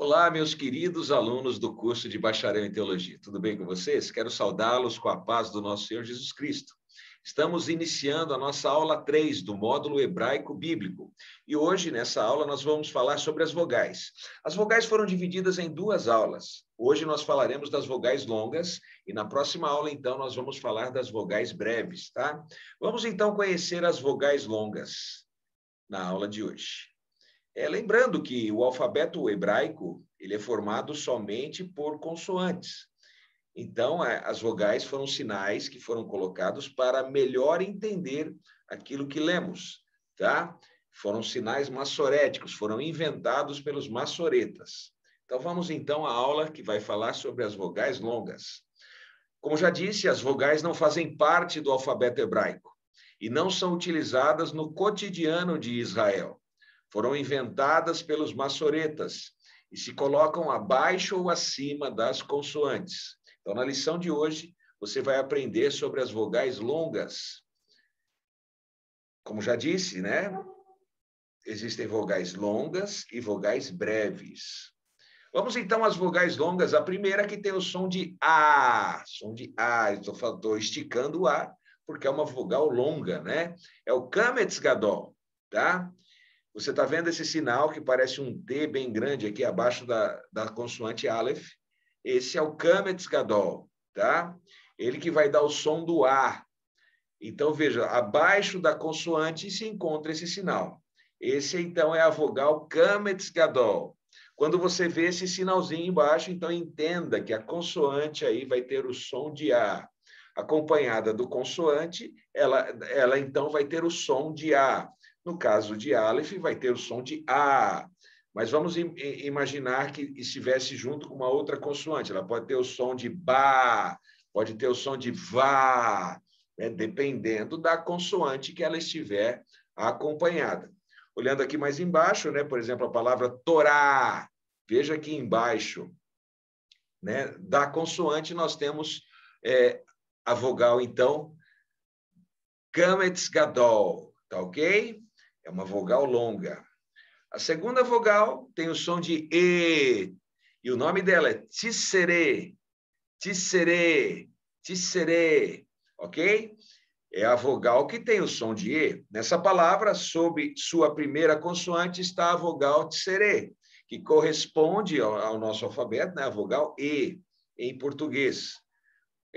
Olá, meus queridos alunos do curso de Bacharel em Teologia. Tudo bem com vocês? Quero saudá-los com a paz do nosso Senhor Jesus Cristo. Estamos iniciando a nossa aula 3 do módulo hebraico bíblico. E hoje, nessa aula, nós vamos falar sobre as vogais. As vogais foram divididas em duas aulas. Hoje nós falaremos das vogais longas e na próxima aula, então, nós vamos falar das vogais breves, tá? Vamos, então, conhecer as vogais longas na aula de hoje. Lembrando que o alfabeto hebraico ele é formado somente por consoantes. Então, as vogais foram sinais que foram colocados para melhor entender aquilo que lemos, tá? Foram sinais massoréticos, foram inventados pelos massoretas. Então, vamos então à aula que vai falar sobre as vogais longas. Como já disse, as vogais não fazem parte do alfabeto hebraico e não são utilizadas no cotidiano de Israel. Foram inventadas pelos massoretas e se colocam abaixo ou acima das consoantes. Então, na lição de hoje, você vai aprender sobre as vogais longas. Como já disse, né? Existem vogais longas e vogais breves. Vamos, então, às vogais longas. A primeira que tem o som de A. Som de A. Estou esticando o A, porque é uma vogal longa, né? É o Kametz Gadol, tá? Você está vendo esse sinal que parece um T bem grande aqui abaixo da consoante Aleph? Esse é o Kametz Gadol, tá? Ele que vai dar o som do A. Então, veja, abaixo da consoante se encontra esse sinal. Esse, então, é a vogal Kametz Gadol. Quando você vê esse sinalzinho embaixo, então entenda que a consoante aí vai ter o som de A. Acompanhada do consoante, ela então vai ter o som de A. No caso de Aleph, vai ter o som de A. Mas vamos imaginar que estivesse junto com uma outra consoante. Ela pode ter o som de Ba, pode ter o som de Vá, né? Dependendo da consoante que ela estiver acompanhada. Olhando aqui mais embaixo, né? Por exemplo, a palavra Torá. Veja aqui embaixo, né? Da consoante nós temos a vogal, então, Kametz Gadol, tá ok? É uma vogal longa. A segunda vogal tem o som de E, e o nome dela é Tisseré, Tisseré, Tisseré, ok? É a vogal que tem o som de E. Nessa palavra, sob sua primeira consoante, está a vogal Tisseré, que corresponde ao nosso alfabeto, né? A vogal E, em português.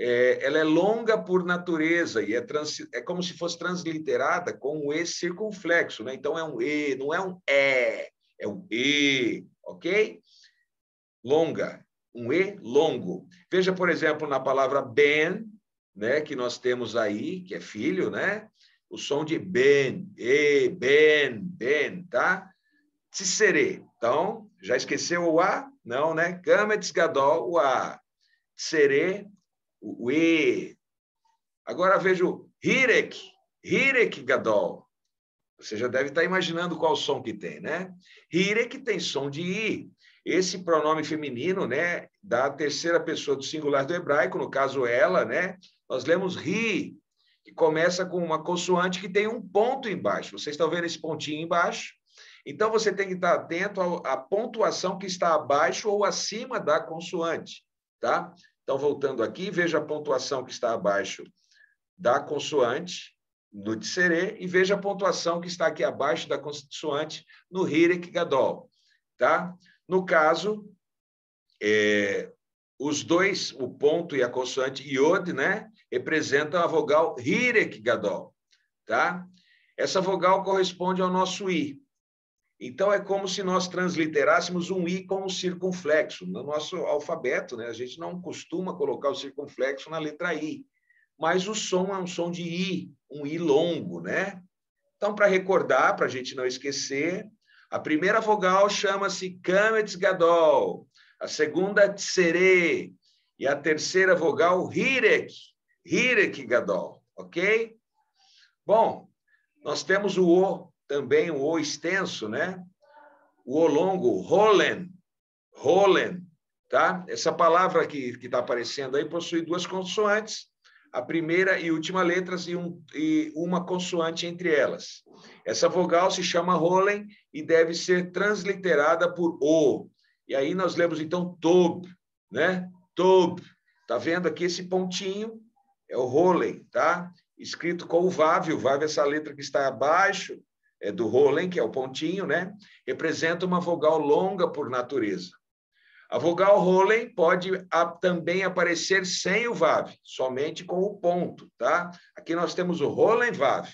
Ela é longa por natureza e é como se fosse transliterada com o E circunflexo, né? Então, é um E, não é um E, é um E, ok? Longa, um E longo. Veja, por exemplo, na palavra ben, né, que nós temos aí, que é filho, né? O som de ben, E, ben, tá? Tisseré. Então, já esqueceu o A? Não, né? Kametz Gadol, o A. Tisseré, o E. Agora vejo Hirek Gadol. Você já deve estar imaginando qual som que tem, né? Hirek tem som de I. Esse pronome feminino, né, da terceira pessoa do singular do hebraico, no caso ela, né? Nós lemos ri, que começa com uma consoante que tem um ponto embaixo. Vocês estão vendo esse pontinho embaixo? Então você tem que estar atento à pontuação que está abaixo ou acima da consoante, tá? Então, voltando aqui, veja a pontuação que está abaixo da consoante, no Tisseré, e veja a pontuação que está aqui abaixo da consoante no Hirek Gadol, tá? No caso, os dois, o ponto e a consoante Iod, né, representam a vogal Hirek Gadol, tá? Essa vogal corresponde ao nosso I. Então, é como se nós transliterássemos um I como circunflexo. No nosso alfabeto, né, a gente não costuma colocar o circunflexo na letra I, mas o som é um som de I, um I longo, né? Então, para recordar, para a gente não esquecer, a primeira vogal chama-se Kametz Gadol, a segunda Tisseré, e a terceira vogal Hirek Gadol, ok? Bom, nós temos o O, também o O extenso, né? O O longo, Holen, tá? Essa palavra que está aparecendo aí possui duas consoantes, a primeira e última letras e uma consoante entre elas. Essa vogal se chama Holen e deve ser transliterada por O. E aí nós lemos, então, tob, né? Tob. Tá vendo aqui esse pontinho? É o Holen, tá? Escrito com o Vav é essa letra que está abaixo do Holen, que é o pontinho, né? Representa uma vogal longa por natureza. A vogal Holen pode também aparecer sem o Vav, somente com o ponto, tá? Aqui nós temos o Holen Vav,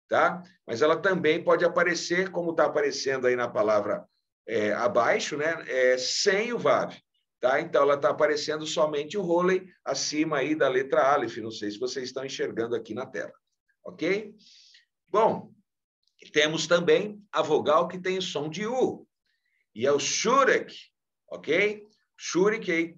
tá? Mas ela também pode aparecer, como está aparecendo aí na palavra abaixo, né? Sem o Vav, tá? Então, ela está aparecendo somente o Holen acima aí da letra Aleph. Não sei se vocês estão enxergando aqui na tela, ok? Bom, temos também a vogal que tem o som de U, e é o Shurek, ok? Shurek,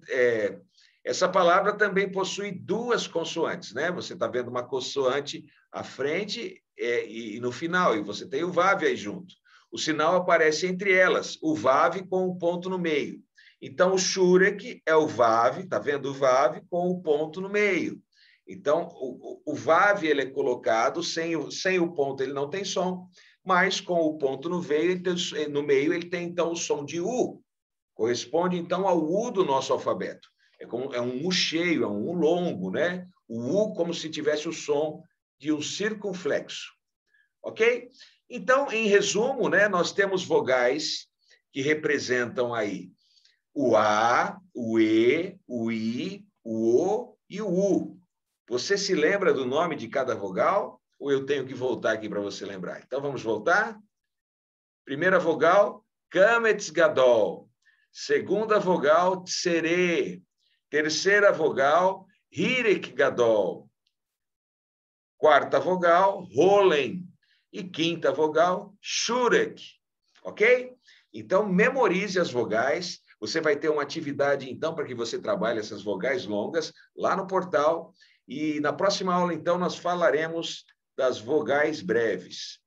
essa palavra também possui duas consoantes, né? Você está vendo uma consoante à frente e no final, e você tem o Vav aí junto. O sinal aparece entre elas, o Vav com o ponto no meio. Então, o Shurek é o Vav, tá vendo o Vav com o ponto no meio. Então, o Vav ele é colocado sem o ponto, ele não tem som, mas com o ponto no meio, ele tem, então, o som de U. Corresponde, então, ao U do nosso alfabeto. É um U cheio, é um U longo, né? O U como se tivesse o som de um circunflexo. Ok? Então, em resumo, né, nós temos vogais que representam aí o A, o E, o I, o O e o U. Você se lembra do nome de cada vogal? Ou eu tenho que voltar aqui para você lembrar? Então, vamos voltar? Primeira vogal, Kametz Gadol. Segunda vogal, Tsere. Terceira vogal, Hirek Gadol. Quarta vogal, Holen. E quinta vogal, Shurek. Ok? Então, memorize as vogais. Você vai ter uma atividade, então, para que você trabalhe essas vogais longas lá no portal. E na próxima aula, então, nós falaremos das vogais breves.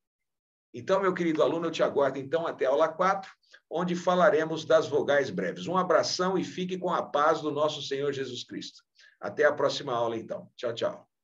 Então, meu querido aluno, eu te aguardo, então, até a aula 4, onde falaremos das vogais breves. Um abração e fique com a paz do nosso Senhor Jesus Cristo. Até a próxima aula, então. Tchau, tchau.